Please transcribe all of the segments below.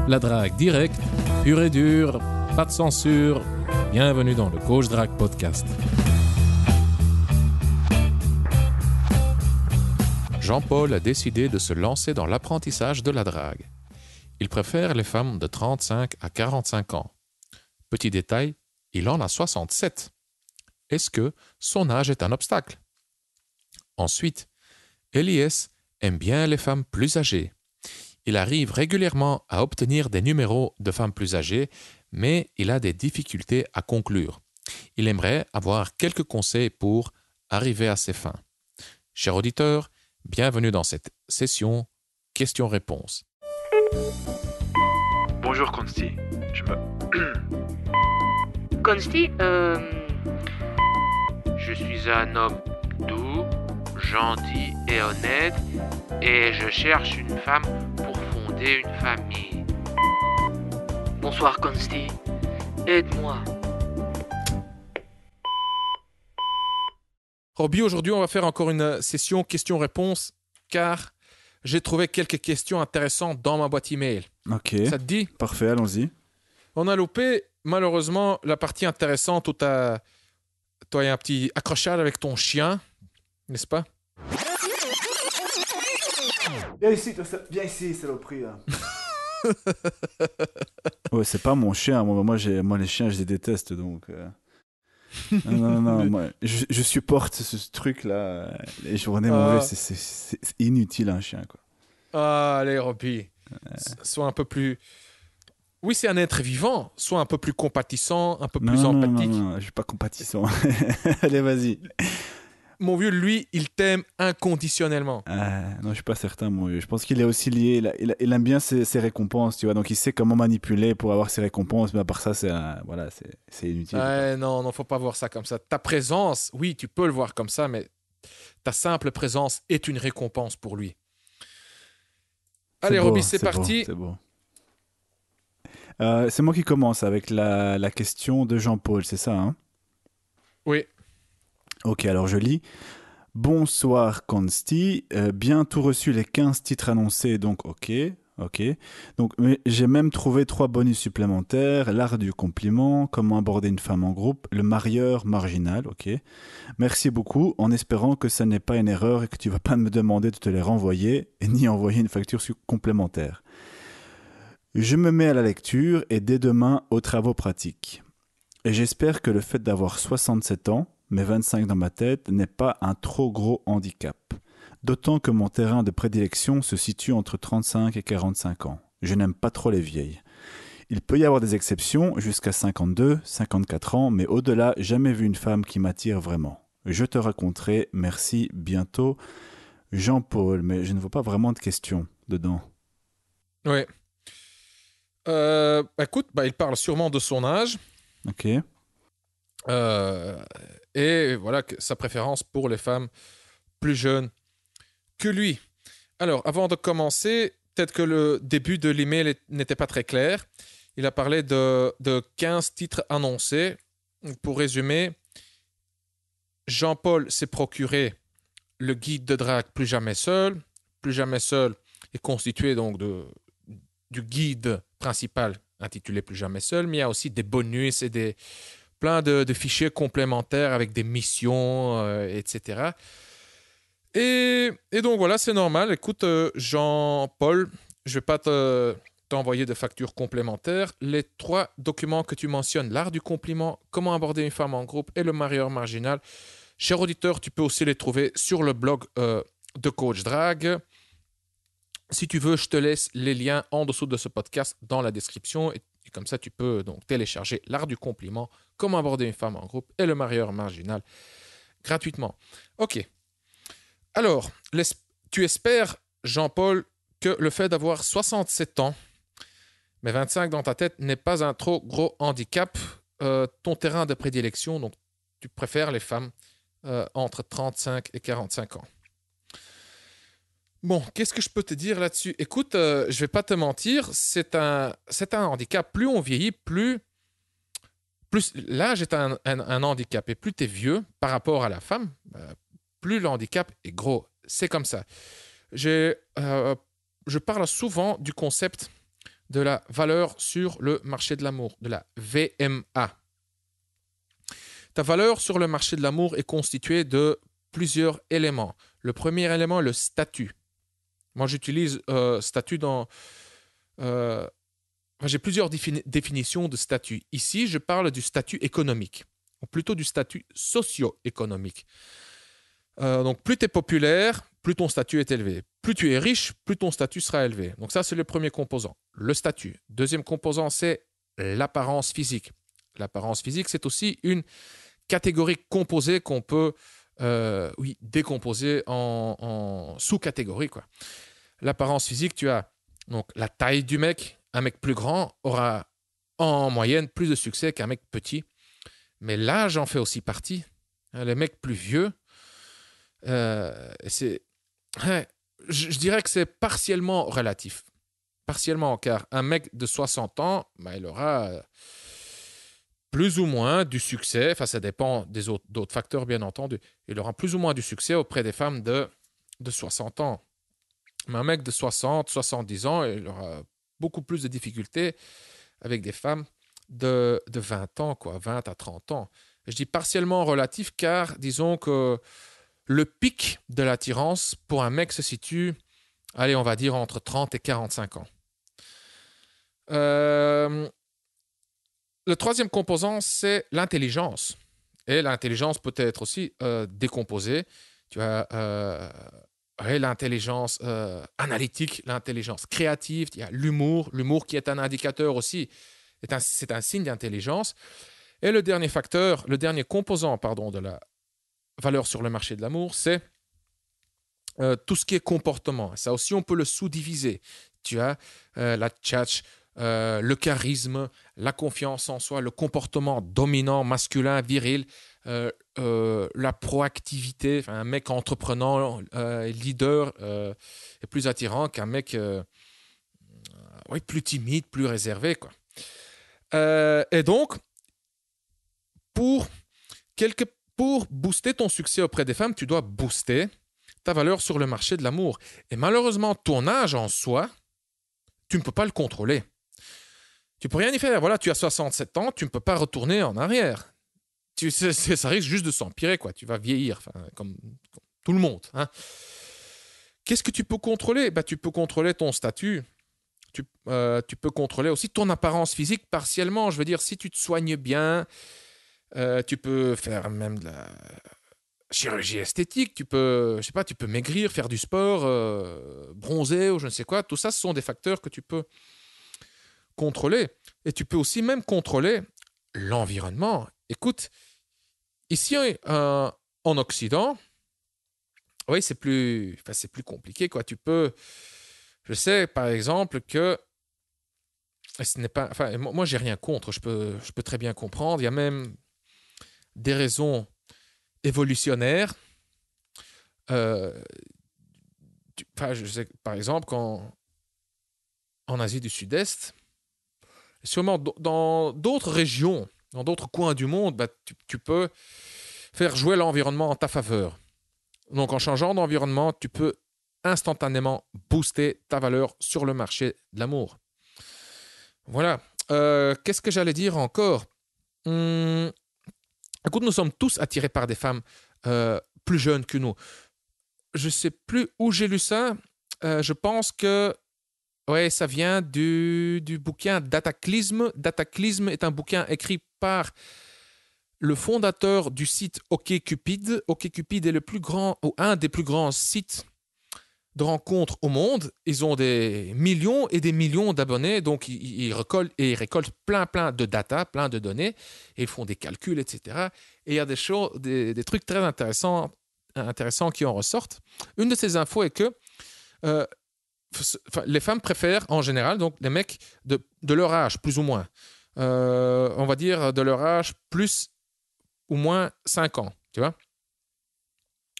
La drague directe, pure et dure, pas de censure. Bienvenue dans le Coach Drague Podcast. Jean-Paul a décidé de se lancer dans l'apprentissage de la drague. Il préfère les femmes de 35 à 45 ans. Petit détail, il en a 67. Est-ce que son âge est un obstacle? Ensuite, Elias aime bien les femmes plus âgées. Il arrive régulièrement à obtenir des numéros de femmes plus âgées, mais il a des difficultés à conclure. Il aimerait avoir quelques conseils pour arriver à ses fins. Chers auditeurs, bienvenue dans cette session questions-réponses. Bonjour Consti, Consti, je suis un homme doux, gentil et honnête, et je cherche une femme pour fonder une famille. Bonsoir Consti, aide-moi. Robbie, aujourd'hui, on va faire encore une session questions-réponses, car j'ai trouvé quelques questions intéressantes dans ma boîte email. Ok, Ça te dit? parfait, allons-y. On a loupé, malheureusement, la partie intéressante où toi, il y a un petit accrochage avec ton chien, n'est-ce pas? Viens ici, saloperie, là. Ouais, c'est pas mon chien. Moi, les chiens, je les déteste, donc... Non, moi, je supporte ce truc-là. Les journées mauvaises, c'est inutile, un chien, quoi. Ah, allez, Robbie, sois un peu plus... Oui, c'est un être vivant, sois un peu plus compatissant, un peu plus empathique. Non, je suis pas compatissant. Allez, vas-y. Mon vieux, lui, il t'aime inconditionnellement. Non, je suis pas certain, mon vieux. Je pense qu'il est aussi lié. Il aime bien ses récompenses, tu vois. Donc, il sait comment manipuler pour avoir ses récompenses. Mais à part ça, c'est inutile. Non, faut pas voir ça comme ça. Ta présence, oui, tu peux le voir comme ça, mais ta simple présence est une récompense pour lui. Allez, Robbie, c'est parti. C'est beau. C'est moi qui commence avec la question de Jean-Paul, c'est ça, hein? Oui. Ok, alors je lis. Bonsoir Consti, bientôt reçu les 15 titres annoncés, donc ok. Donc j'ai même trouvé 3 bonus supplémentaires, l'art du compliment, comment aborder une femme en groupe, le marieur marginal, ok. Merci beaucoup, en espérant que ça n'est pas une erreur et que tu vas pas me demander de te les renvoyer et ni envoyer une facture complémentaire. Je me mets à la lecture et dès demain aux travaux pratiques. Et j'espère que le fait d'avoir 67 ans, mais 25 dans ma tête, n'est pas un trop gros handicap. D'autant que mon terrain de prédilection se situe entre 35 et 45 ans. Je n'aime pas trop les vieilles. Il peut y avoir des exceptions jusqu'à 52, 54 ans, mais au-delà, jamais vu une femme qui m'attire vraiment. Je te raconterai, merci, bientôt. Jean-Paul, mais je ne vois pas vraiment de questions dedans. Oui. Écoute, il parle sûrement de son âge. Ok. Et voilà sa préférence pour les femmes plus jeunes que lui. Alors, avant de commencer, peut-être que le début de l'email n'était pas très clair. Il a parlé de 15 titres annoncés. Pour résumer, Jean-Paul s'est procuré le guide de drague Plus jamais seul. Plus jamais seul est constitué donc du guide principal intitulé Plus jamais seul, mais il y a aussi des bonus et plein de fichiers complémentaires avec des missions, etc. Et donc voilà, c'est normal. Écoute, Jean-Paul, je ne vais pas t'envoyer de factures complémentaires. Les 3 documents que tu mentionnes, l'art du compliment, comment aborder une femme en groupe et le marieur marginal, cher auditeur, tu peux aussi les trouver sur le blog de Coach Drague. Si tu veux, je te laisse les liens en dessous de ce podcast dans la description. Et comme ça, tu peux donc télécharger l'art du compliment, comment aborder une femme en groupe et le marieur marginal gratuitement. Ok. Alors, tu espères, Jean-Paul, que le fait d'avoir 67 ans, mais 25 dans ta tête, n'est pas un trop gros handicap. Ton terrain de prédilection, donc tu préfères les femmes entre 35 et 45 ans. Bon, qu'est-ce que je peux te dire là-dessus? Écoute, je ne vais pas te mentir, c'est un handicap. Plus on vieillit, plus l'âge est un handicap. Et plus tu es vieux par rapport à la femme, plus le handicap est gros. C'est comme ça. Je parle souvent du concept de la valeur sur le marché de l'amour, de la VMA. Ta valeur sur le marché de l'amour est constituée de plusieurs éléments. Le premier élément, le statut. Moi, j'utilise statut dans... j'ai plusieurs définitions de statut. Ici, je parle du statut économique, ou plutôt du statut socio-économique. Donc, plus tu es populaire, plus ton statut est élevé. Plus tu es riche, plus ton statut sera élevé. Donc ça, c'est le premier composant, le statut. Deuxième composant, c'est l'apparence physique. L'apparence physique, c'est aussi une catégorie composée qu'on peut décomposer en sous-catégories, quoi. L'apparence physique, tu as donc la taille du mec. Un mec plus grand aura en moyenne plus de succès qu'un mec petit. Mais l'âge en fait aussi partie. Les mecs plus vieux, je dirais que c'est partiellement relatif. Partiellement, car un mec de 60 ans, il aura plus ou moins du succès, enfin ça dépend d'autres facteurs bien entendu, il aura plus ou moins du succès auprès des femmes de 60 ans. Mais un mec de 60, 70 ans, il aura beaucoup plus de difficultés avec des femmes de 20 ans, 20 à 30 ans. Je dis partiellement relatif car disons que le pic de l'attirance pour un mec se situe, allez, on va dire entre 30 et 45 ans. Le troisième composant, c'est l'intelligence. Et l'intelligence peut être aussi décomposée. Tu as l'intelligence analytique, l'intelligence créative, il y a l'humour qui est un indicateur aussi, c'est un signe d'intelligence. Et le dernier composant de la valeur sur le marché de l'amour, c'est tout ce qui est comportement. Ça aussi, on peut le sous-diviser. Tu as la tchatch, le charisme, la confiance en soi, le comportement dominant, masculin, viril, la proactivité. Un mec entreprenant, leader, est plus attirant qu'un mec plus timide, plus réservé, quoi. Et donc, pour booster ton succès auprès des femmes, tu dois booster ta valeur sur le marché de l'amour. Et malheureusement, ton âge en soi, tu ne peux pas le contrôler. Tu ne peux rien y faire. Voilà, tu as 67 ans, tu ne peux pas retourner en arrière. Ça risque juste de s'empirer, quoi. Tu vas vieillir, comme tout le monde. Hein. Qu'est-ce que tu peux contrôler ? Tu peux contrôler ton statut. Tu peux contrôler aussi ton apparence physique partiellement. Je veux dire, si tu te soignes bien, tu peux faire même de la chirurgie esthétique, tu peux maigrir, faire du sport, bronzer ou je ne sais quoi. Tout ça, ce sont des facteurs que tu peux contrôler. Et tu peux aussi même contrôler l'environnement. Écoute, ici en Occident, oui, c'est plus compliqué, quoi. Je sais par exemple que ce n'est pas, moi j'ai rien contre, je peux très bien comprendre. Il y a même des raisons évolutionnaires. Je sais par exemple qu'en Asie du Sud-Est, sûrement dans d'autres régions, dans d'autres coins du monde, tu peux faire jouer l'environnement en ta faveur. Donc en changeant d'environnement, tu peux instantanément booster ta valeur sur le marché de l'amour. Voilà. Qu'est-ce que j'allais dire encore ? Écoute, nous sommes tous attirés par des femmes plus jeunes que nous. Je ne sais plus où j'ai lu ça. Je pense que ça vient du bouquin Dataclysme. Dataclysme est un bouquin écrit par le fondateur du site OkCupid. OkCupid est le plus grand, ou un des plus grands sites de rencontres au monde. Ils ont des millions et des millions d'abonnés, donc ils récoltent plein de data, plein de données, et ils font des calculs, etc. Et il y a des trucs très intéressants qui en ressortent. Une de ces infos est que les femmes préfèrent en général donc les mecs de leur âge, plus ou moins. On va dire de leur âge plus ou moins 5 ans, tu vois.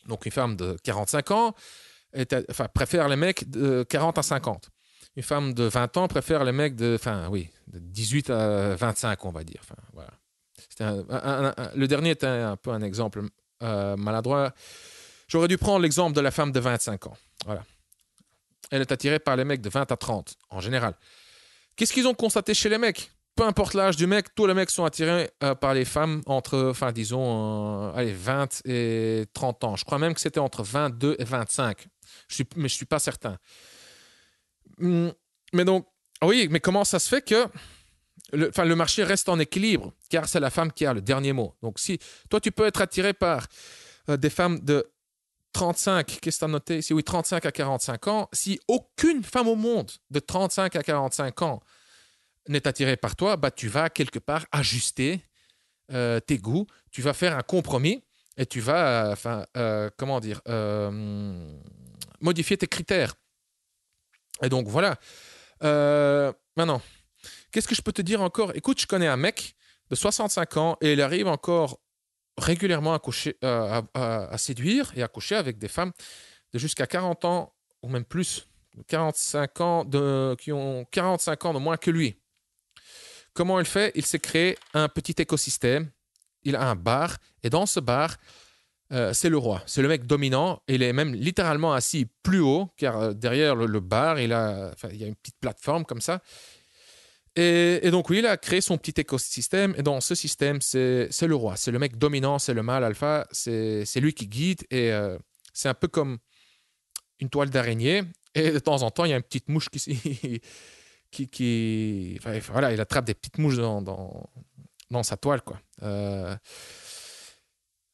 Donc une femme de 45 ans préfère les mecs de 40 à 50. Une femme de 20 ans préfère les mecs de 18 à 25, on va dire. Voilà. Le dernier était un peu un exemple maladroit. J'aurais dû prendre l'exemple de la femme de 25 ans. Voilà. Elle est attirée par les mecs de 20 à 30, en général. Qu'est-ce qu'ils ont constaté chez les mecs? Peu importe l'âge du mec, tous les mecs sont attirés par les femmes entre, disons, 20 et 30 ans. Je crois même que c'était entre 22 et 25. Mais je ne suis pas certain. Mais donc, oui, mais comment ça se fait que le marché reste en équilibre? Car c'est la femme qui a le dernier mot. Donc, si toi, tu peux être attiré par des femmes de 35, qu'est-ce que tu as noté ici? Oui, 35 à 45 ans. Si aucune femme au monde de 35 à 45 ans n'est attirée par toi, bah, tu vas quelque part ajuster tes goûts, tu vas faire un compromis et tu vas, modifier tes critères. Et donc, voilà. Maintenant, qu'est-ce que je peux te dire encore? Écoute, je connais un mec de 65 ans et il arrive encore régulièrement à séduire et à coucher avec des femmes de jusqu'à 40 ans ou même plus, 45 ans qui ont 45 ans de moins que lui. Comment il fait? Il s'est créé un petit écosystème. Il a un bar et dans ce bar, c'est le roi. C'est le mec dominant. Il est même littéralement assis plus haut car derrière le bar, il y a une petite plateforme comme ça. Et donc, oui, il a créé son petit écosystème. Et dans ce système, c'est le roi. C'est le mec dominant, c'est le mâle alpha. C'est lui qui guide. Et c'est un peu comme une toile d'araignée. Et de temps en temps, il y a une petite mouche il attrape des petites mouches dans sa toile, quoi.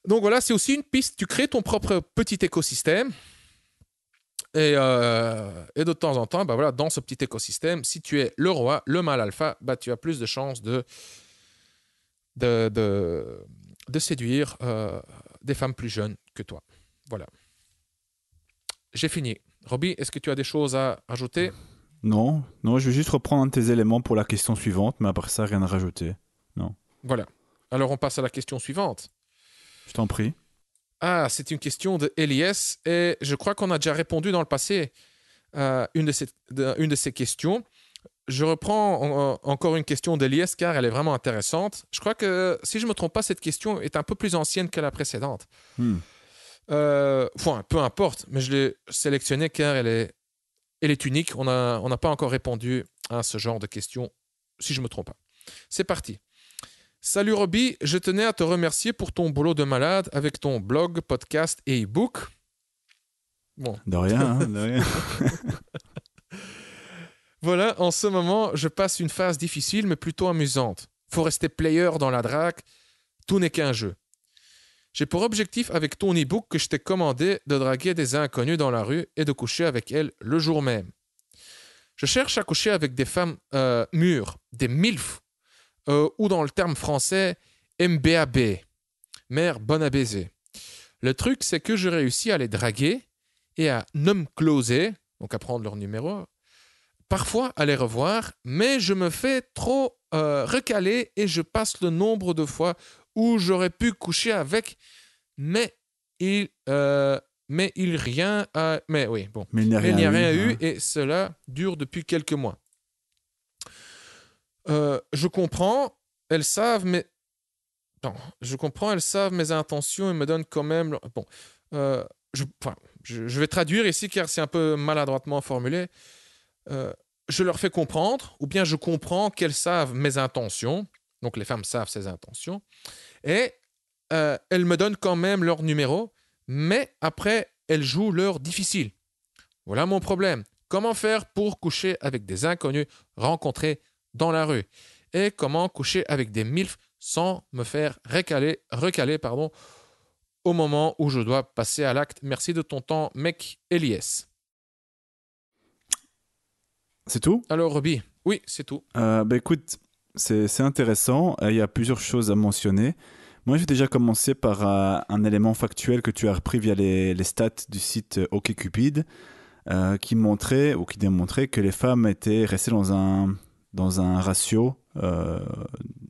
Donc, voilà, c'est aussi une piste. Tu crées ton propre petit écosystème. Et de temps en temps, dans ce petit écosystème, si tu es le roi, le mâle alpha, tu as plus de chances de séduire des femmes plus jeunes que toi. Voilà. J'ai fini. Robbie, est-ce que tu as des choses à ajouter? Non, je vais juste reprendre un de tes éléments pour la question suivante, mais après ça, rien à rajouter. Non. Voilà. Alors, on passe à la question suivante. Je t'en prie. Ah, c'est une question de Elias et je crois qu'on a déjà répondu dans le passé à une de ces questions. Je reprends encore une question d'Elias car elle est vraiment intéressante. Je crois que, si je ne me trompe pas, cette question est un peu plus ancienne que la précédente. Peu importe, mais je l'ai sélectionnée car elle est unique. On n'a pas encore répondu à ce genre de questions, si je ne me trompe pas. C'est parti. Salut Robbie, je tenais à te remercier pour ton boulot de malade avec ton blog, podcast et e-book. Bon. De rien, de rien. Voilà, en ce moment, je passe une phase difficile mais plutôt amusante. Faut rester player dans la drague, tout n'est qu'un jeu. J'ai pour objectif avec ton e-book que je t'ai commandé de draguer des inconnus dans la rue et de coucher avec elles le jour même. Je cherche à coucher avec des femmes mûres, des MILF, ou dans le terme français, MBAB, mère bonne à baiser. Le truc, c'est que je réussis à les draguer et à closer, donc à prendre leur numéro, parfois à les revoir, mais je me fais trop recaler et je passe le nombre de fois où j'aurais pu coucher avec, mais il n'y a rien eu et cela dure depuis quelques mois. Je comprends, elles savent mes intentions et me donnent quand même. Bon, je vais traduire ici car c'est un peu maladroitement formulé. Je leur fais comprendre, ou bien je comprends qu'elles savent mes intentions. Donc les femmes savent ses intentions et elles me donnent quand même leur numéro, mais après elles jouent l'heure difficile. Voilà mon problème. Comment faire pour coucher avec des inconnus rencontrés dans la rue et comment coucher avec des MILF sans me faire recaler au moment où je dois passer à l'acte. Merci de ton temps, mec Elias. C'est tout? Alors, Robbie, oui, c'est tout. Écoute, c'est intéressant. Il y a plusieurs choses à mentionner. Moi, je vais déjà commencer par un élément factuel que tu as repris via les stats du site OkCupid qui montrait ou qui démontrait que les femmes étaient restées dans un ratio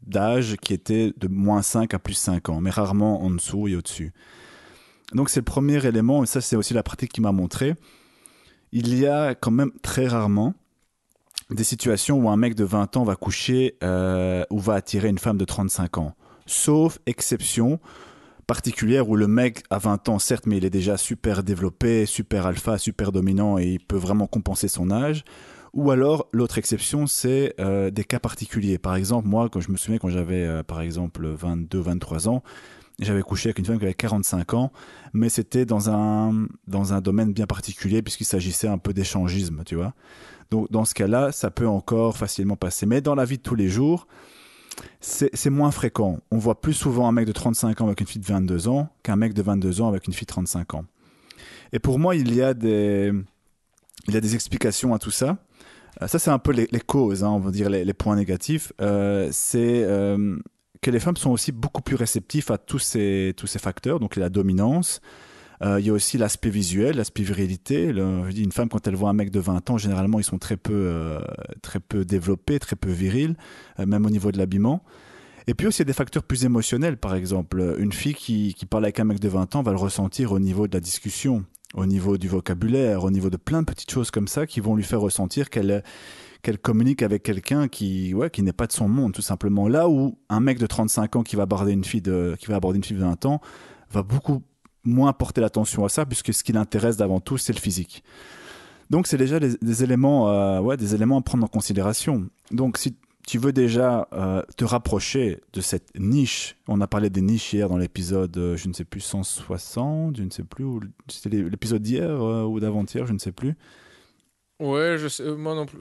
d'âge qui était de -5 à +5 ans, mais rarement en dessous et au-dessus. Donc c'est le premier élément, et ça c'est aussi la pratique qui m'a montré. Il y a quand même très rarement des situations où un mec de 20 ans va coucher ou va attirer une femme de 35 ans. Sauf exception particulière où le mec a 20 ans, certes, mais il est déjà super développé, super alpha, super dominant et il peut vraiment compenser son âge. Ou alors, l'autre exception, c'est des cas particuliers. Par exemple, moi, quand je me souviens, quand j'avais, par exemple, 22, 23 ans, j'avais couché avec une femme qui avait 45 ans, mais c'était dans un domaine bien particulier, puisqu'il s'agissait un peu d'échangisme, tu vois. Donc, dans ce cas-là, ça peut encore facilement passer. Mais dans la vie de tous les jours, c'est moins fréquent. On voit plus souvent un mec de 35 ans avec une fille de 22 ans qu'un mec de 22 ans avec une fille de 35 ans. Et pour moi, il y a des explications à tout ça. Ça, c'est un peu les causes, hein, on va dire les points négatifs. C'est que les femmes sont aussi beaucoup plus réceptives à tous ces facteurs, donc la dominance. Il y a aussi l'aspect visuel, l'aspect virilité. Je dis, une femme, quand elle voit un mec de 20 ans, généralement, ils sont très peu développés, très peu virils, même au niveau de l'habillement. Et puis aussi, il y a des facteurs plus émotionnels, par exemple. Une fille qui parle avec un mec de 20 ans va le ressentir au niveau de la discussion, au niveau du vocabulaire, au niveau de plein de petites choses comme ça qui vont lui faire ressentir qu'elle communique avec quelqu'un qui n'est pas de son monde, tout simplement. Là où un mec de 35 ans qui va aborder une fille de 20 ans va beaucoup moins porter l'attention à ça, puisque ce qui l'intéresse d'avant tout, c'est le physique. Donc, c'est déjà des éléments à prendre en considération. Donc, si tu veux déjà te rapprocher de cette niche, on a parlé des niches hier dans l'épisode, je ne sais plus, 160, je ne sais plus, c'était l'épisode d'hier ou d'avant-hier, je ne sais plus. Ouais, je sais, moi non plus.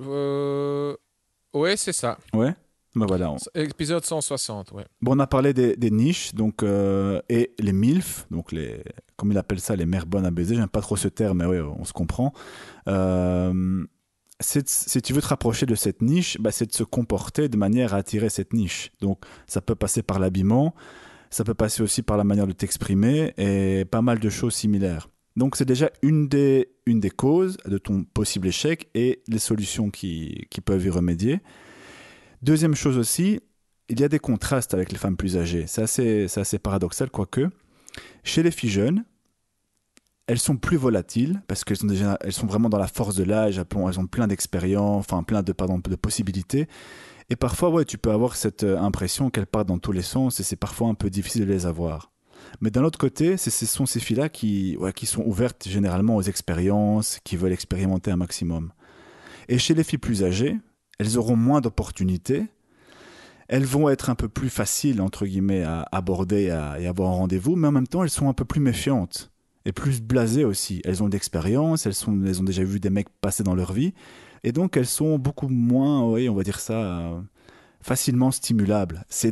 Ouais, c'est ça. Ouais. Ben voilà. Épisode 160, ouais. Bon, on a parlé des niches, donc et les MILF, donc comme il appelle ça, les mères bonnes à baiser. J'aime pas trop ce terme, mais ouais, on se comprend. Si tu veux te rapprocher de cette niche, c'est de se comporter de manière à attirer cette niche. Donc, ça peut passer par l'habillement, ça peut passer aussi par la manière de t'exprimer et pas mal de choses similaires. Donc, c'est déjà une des causes de ton possible échec et les solutions qui peuvent y remédier. Deuxième chose aussi, il y a des contrastes avec les femmes plus âgées. C'est assez paradoxal, quoique. Chez les filles jeunes, elles sont plus volatiles parce qu'elles sont vraiment dans la force de l'âge, elles ont plein d'expérience, enfin plein de possibilités. Et parfois, ouais, tu peux avoir cette impression qu'elles partent dans tous les sens et c'est parfois un peu difficile de les avoir. Mais d'un autre côté, ce sont ces filles-là qui sont ouvertes généralement aux expériences, qui veulent expérimenter un maximum. Et chez les filles plus âgées, elles auront moins d'opportunités. Elles vont être un peu plus faciles, entre guillemets, à aborder et avoir un rendez-vous, mais en même temps, elles sont un peu plus méfiantes et plus blasées aussi. Elles ont d'expérience, elles ont déjà vu des mecs passer dans leur vie, et donc elles sont beaucoup moins, oui, on va dire ça, facilement stimulables. C'est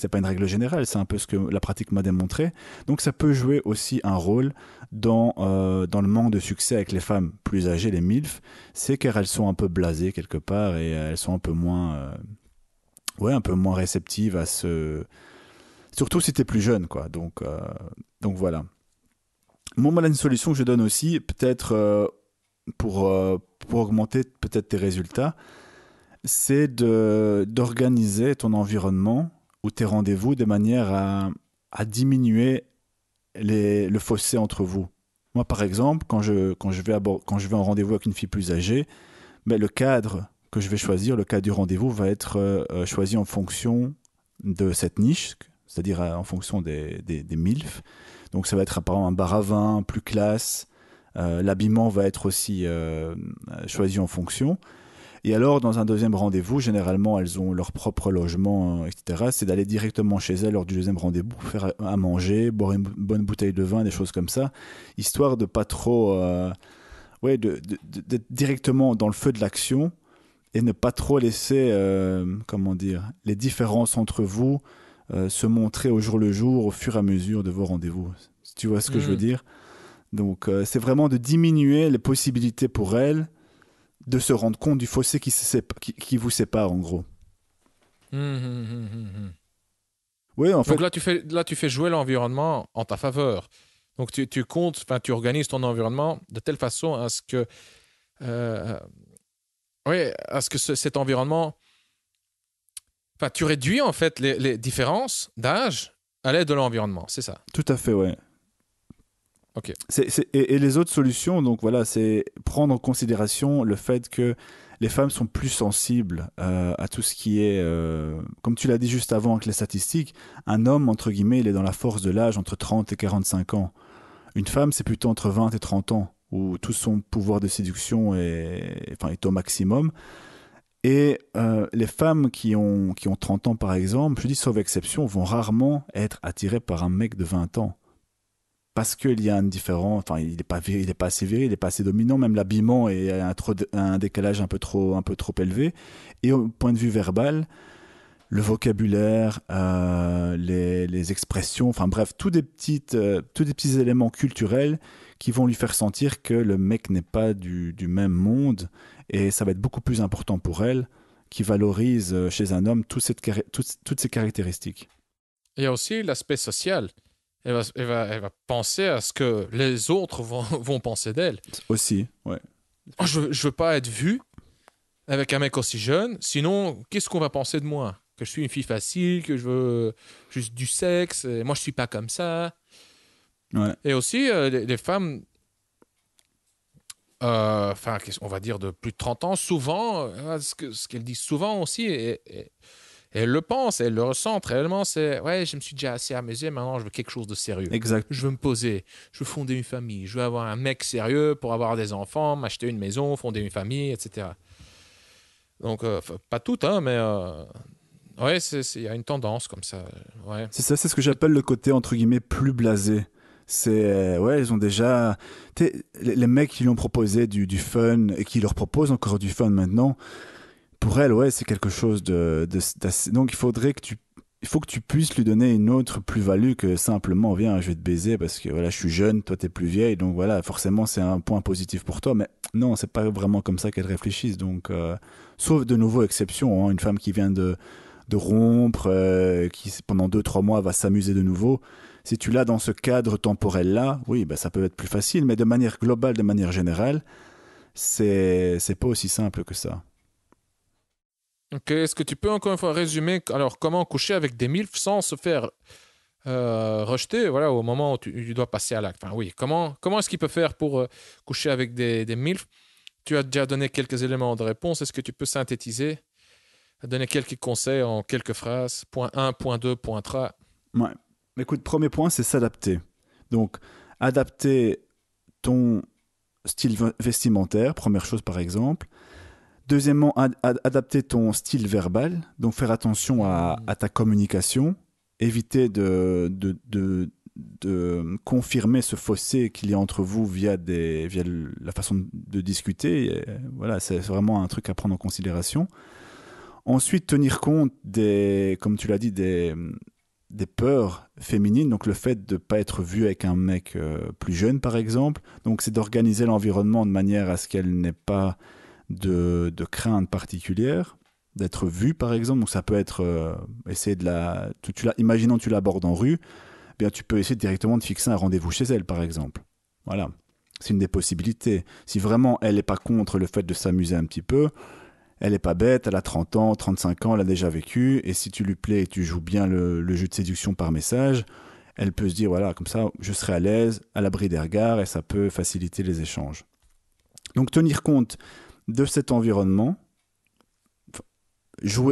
pas une règle générale, c'est un peu ce que la pratique m'a démontré. Donc ça peut jouer aussi un rôle dans le manque de succès avec les femmes plus âgées, les MILF, c'est qu'elles sont un peu blasées quelque part et elles sont un peu moins réceptives à surtout si t'es plus jeune, quoi. Donc voilà. Moi, là, une solution que je donne aussi, peut-être pour augmenter peut-être tes résultats, c'est d'organiser ton environnement ou tes rendez-vous de manière à diminuer le fossé entre vous. Moi, par exemple, quand je vais en rendez-vous avec une fille plus âgée, le cadre que je vais choisir, le cadre du rendez-vous va être choisi en fonction de cette niche, c'est-à-dire en fonction des MILF. Donc ça va être apparemment un bar à vin plus classe. L'habillement va être aussi choisi en fonction. Et alors, dans un deuxième rendez-vous, généralement, elles ont leur propre logement, etc. C'est d'aller directement chez elles lors du deuxième rendez-vous, faire à manger, boire une bonne bouteille de vin, des choses comme ça, histoire de pas trop... d'être directement dans le feu de l'action et ne pas trop laisser, les différences entre vous se montrer au jour le jour, au fur et à mesure de vos rendez-vous. Si tu vois ce que je veux dire. Donc, c'est vraiment de diminuer les possibilités pour elles de se rendre compte du fossé qui vous sépare, en gros. Oui, en fait. Donc là, tu fais jouer l'environnement en ta faveur. Donc tu organises ton environnement de telle façon à ce que, cet environnement, tu réduis en fait les différences d'âge à l'aide de l'environnement, c'est ça? Tout à fait, ouais. Ok. Et les autres solutions, donc voilà, c'est prendre en considération le fait que les femmes sont plus sensibles à tout ce qui est, comme tu l'as dit juste avant avec les statistiques, un homme, entre guillemets, il est dans la force de l'âge entre 30 et 45 ans. Une femme, c'est plutôt entre 20 et 30 ans, où tout son pouvoir de séduction est au maximum. Et les femmes qui ont 30 ans, par exemple, je dis sauf exception, vont rarement être attirées par un mec de 20 ans. Parce qu'il y a un différent, enfin, il n'est pas assez viril, il n'est pas assez dominant, même l'habillement est un décalage un peu trop élevé. Et au point de vue verbal, le vocabulaire, les expressions, enfin bref, tous des petits éléments culturels qui vont lui faire sentir que le mec n'est pas du même monde, et ça va être beaucoup plus important pour elle, qui valorise chez un homme toutes ces caractéristiques. Il y a aussi l'aspect social. Elle va penser à ce que les autres vont penser d'elle. Aussi, ouais. Oh, je veux pas être vu avec un mec aussi jeune, sinon, qu'est-ce qu'on va penser de moi? Que je suis une fille facile, que je veux juste du sexe, et moi je suis pas comme ça. Ouais. Et aussi, les femmes, on va dire de plus de 30 ans, souvent, ce qu'elles disent souvent aussi, et elles le pensent, elles le ressentent réellement, c'est « Ouais, je me suis déjà assez amusé, maintenant je veux quelque chose de sérieux. Exact. Je veux me poser, je veux fonder une famille, je veux avoir un mec sérieux pour avoir des enfants, m'acheter une maison, fonder une famille, etc. » Donc, pas toutes, hein, mais ouais, il y a une tendance comme ça. Ouais. C'est ça, c'est ce que j'appelle le côté, entre guillemets, plus blasé. C'est, ouais, ils ont déjà... Les mecs qui lui ont proposé du fun et qui leur proposent encore du fun maintenant, pour elle, ouais, c'est quelque chose d'assez... Donc, il faut que tu puisses lui donner une autre plus-value que simplement, viens, je vais te baiser parce que voilà, je suis jeune, toi t'es plus vieille, donc voilà, forcément c'est un point positif pour toi, mais non, c'est pas vraiment comme ça qu'elles réfléchissent. Donc, sauf de nouveau exception, hein, une femme qui vient de rompre, qui pendant 2-3 mois va s'amuser de nouveau. Si tu l'as dans ce cadre temporel-là, oui, bah, ça peut être plus facile, mais de manière globale, de manière générale, c'est pas aussi simple que ça. Ok, est-ce que tu peux encore une fois résumer alors comment coucher avec des MILF sans se faire rejeter, voilà, au moment où tu dois passer à l'acte. Enfin, oui, comment est-ce qu'il peut faire pour coucher avec des MILF? Tu as déjà donné quelques éléments de réponse. Est-ce que tu peux synthétiser, donner quelques conseils en quelques phrases? Point 1, point 2, point 3. Ouais. Écoute, premier point, c'est s'adapter. Donc, adapter ton style vestimentaire, première chose par exemple. Deuxièmement, adapter ton style verbal, donc faire attention à ta communication, éviter de confirmer ce fossé qu'il y a entre vous via la façon de discuter. Et voilà, c'est vraiment un truc à prendre en considération. Ensuite, tenir compte comme tu l'as dit, des peurs féminines, donc le fait de ne pas être vu avec un mec plus jeune par exemple. Donc c'est d'organiser l'environnement de manière à ce qu'elle n'ait pas de crainte particulière, d'être vue par exemple. Donc ça peut être essayer imaginons que tu l'abordes en rue, eh bien tu peux essayer directement de fixer un rendez-vous chez elle par exemple. Voilà, c'est une des possibilités. Si vraiment elle n'est pas contre le fait de s'amuser un petit peu, elle n'est pas bête, elle a 30 ans, 35 ans, elle a déjà vécu, et si tu lui plais et tu joues bien le jeu de séduction par message, elle peut se dire voilà, comme ça je serai à l'aise, à l'abri des regards, et ça peut faciliter les échanges. Donc tenir compte de cet environnement,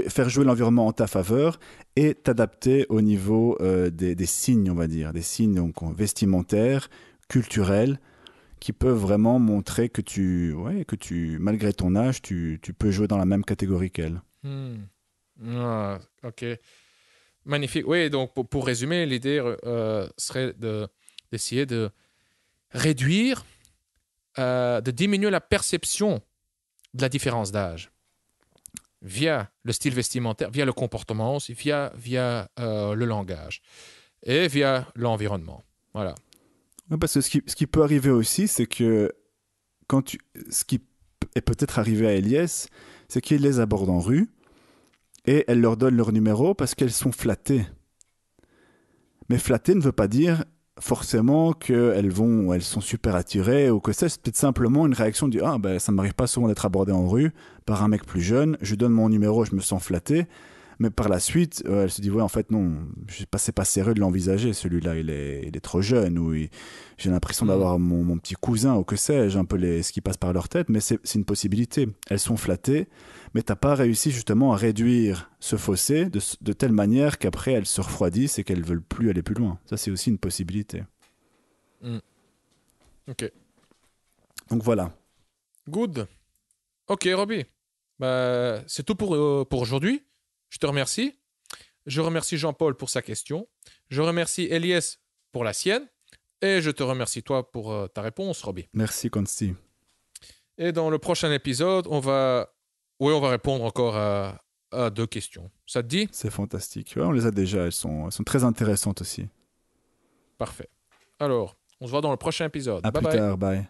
faire jouer l'environnement en ta faveur et t'adapter au niveau des signes, on va dire, des signes donc, vestimentaires, culturels, qui peuvent vraiment montrer que malgré ton âge, tu peux jouer dans la même catégorie qu'elle. Ah, ok. Magnifique. Oui, donc pour résumer, l'idée serait d'essayer de réduire, de diminuer la perception de la différence d'âge via le style vestimentaire, via le comportement aussi, via le langage et via l'environnement. Voilà. Oui, parce que ce qui peut arriver aussi, c'est que ce qui est peut-être arrivé à Eliès, c'est qu'il les aborde en rue et elle leur donne leur numéro parce qu'elles sont flattées. Mais flattées ne veut pas dire forcément qu'elles sont super attirées ou que c'est peut-être simplement une réaction du « Ah, ben ça ne m'arrive pas souvent d'être abordé en rue par un mec plus jeune, je donne mon numéro, je me sens flatté. » Mais par la suite, elle se dit « Ouais, en fait, non, c'est pas sérieux de l'envisager, celui-là, il est trop jeune. » Ou j'ai l'impression d'avoir mon petit cousin ou que sais-je, un peu ce qui passe par leur tête, mais c'est une possibilité. Elles sont flattées, mais t'as pas réussi justement à réduire ce fossé de telle manière qu'après elles se refroidissent et qu'elles veulent plus aller plus loin. Ça, c'est aussi une possibilité. Ok. Donc voilà. Good. Ok, Robbie. Bah, c'est tout pour aujourd'hui. Je te remercie. Je remercie Jean-Paul pour sa question. Je remercie Elias pour la sienne. Et je te remercie toi pour ta réponse, Robbie. Merci, Consti. Et dans le prochain épisode, on va répondre encore à 2 questions. Ça te dit? C'est fantastique. Ouais, on les a déjà. Elles sont très intéressantes aussi. Parfait. Alors, on se voit dans le prochain épisode. À bye plus bye. tard. Bye.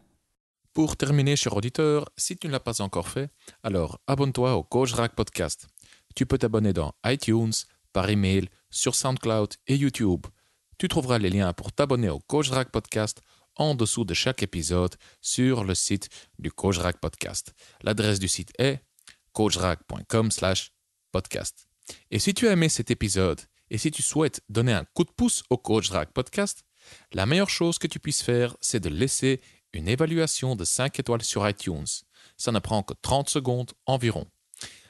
Pour terminer, cher auditeur, si tu ne l'as pas encore fait, alors abonne-toi au Coach Rack Podcast. Tu peux t'abonner dans iTunes, par email, sur SoundCloud et YouTube. Tu trouveras les liens pour t'abonner au Coach Rack Podcast en dessous de chaque épisode sur le site du Coach Rack Podcast. L'adresse du site est coachrack.com/podcast. Et si tu as aimé cet épisode et si tu souhaites donner un coup de pouce au Coach Rack Podcast, la meilleure chose que tu puisses faire, c'est de laisser une évaluation de 5 étoiles sur iTunes. Ça ne prend que 30 secondes environ.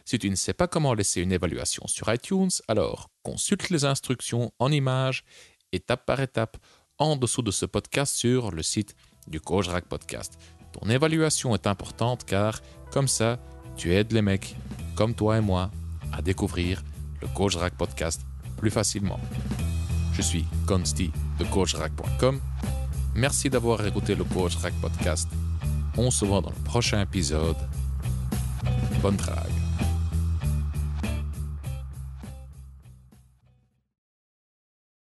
Si tu ne sais pas comment laisser une évaluation sur iTunes, alors consulte les instructions en images, étape par étape, en dessous de ce podcast sur le site du Coach Rack Podcast. Ton évaluation est importante car, comme ça, tu aides les mecs, comme toi et moi, à découvrir le Coach Rack Podcast plus facilement. Je suis Consti de coachrack.com. Merci d'avoir écouté le Coach Rack Podcast. On se voit dans le prochain épisode. Bonne travail.